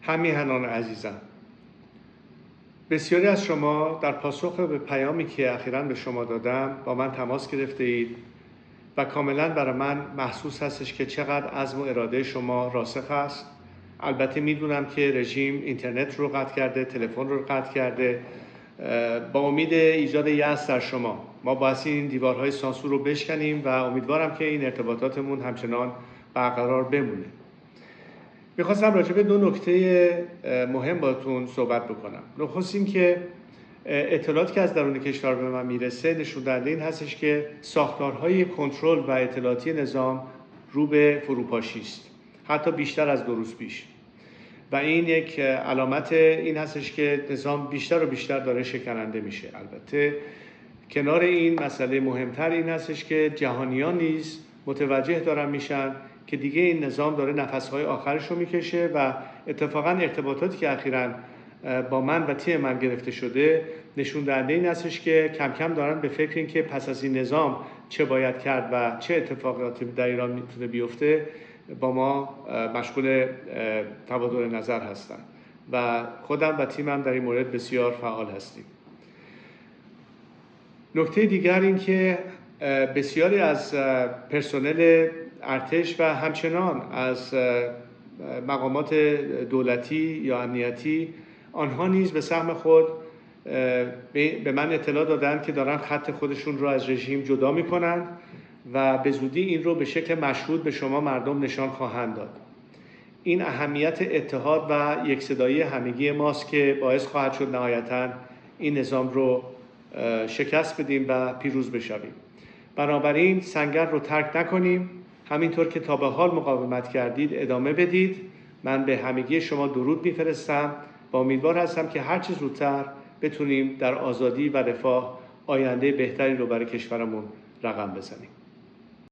همیهنان عزیزم، بسیاری از شما در پاسخ به پیامی که اخیراً به شما دادم با من تماس گرفته اید و کاملاً برای من محسوس هستش که چقدر عزم و اراده شما راسخ است. البته میدونم که رژیم اینترنت رو قطع کرده، تلفن رو قطع کرده، با امید ایجاد یأس در شما. ما باید این دیوارهای سانسور رو بشکنیم و امیدوارم که این ارتباطاتمون همچنان برقرار بمونه. میخواستم راجع به دو نکته مهم باهاتون صحبت بکنم. نخست این که اطلاعاتی که از درون کشور به من میرسه نشون دهنده این هستش که ساختارهای کنترل و اطلاعاتی نظام رو به فروپاشی است، حتی بیشتر از 2 روز پیش، و این یک علامت این هستش که نظام بیشتر و بیشتر داره شکننده میشه. البته کنار این مسئله مهمتر این هستش که جهانیان نیز متوجه دارن میشن که دیگه این نظام داره نفسهای آخرش رو میکشه و اتفاقا ارتباطاتی که اخیراً با من و تیم من گرفته شده نشون دهنده این هستش که کم کم دارن به فکر این که پس از این نظام چه باید کرد و چه اتفاقاتی در ایران میتونه بیفته با ما مشغول تبادل نظر هستن و خودم و تیمم در این مورد بسیار فعال هستیم. نکته دیگر این که بسیاری از پرسنل ارتش و همچنان از مقامات دولتی یا امنیتی آنها نیز به سهم خود به من اطلاع دادن که دارن خط خودشون رو از رژیم جدا میکنن و به زودی این رو به شکل مشهود به شما مردم نشان خواهند داد. این اهمیت اتحاد و یکصدایی همگی ماست که باعث خواهد شد نهایتاً این نظام رو شکست بدیم و پیروز بشویم. بنابراین سنگر رو ترک نکنیم، همینطور که تا به حال مقاومت کردید ادامه بدید. من به همگی شما درود میفرستم و امیدوار هستم که هرچه زودتر بتونیم در آزادی و رفاه آینده بهتری رو برای کشورمون رقم بزنیم.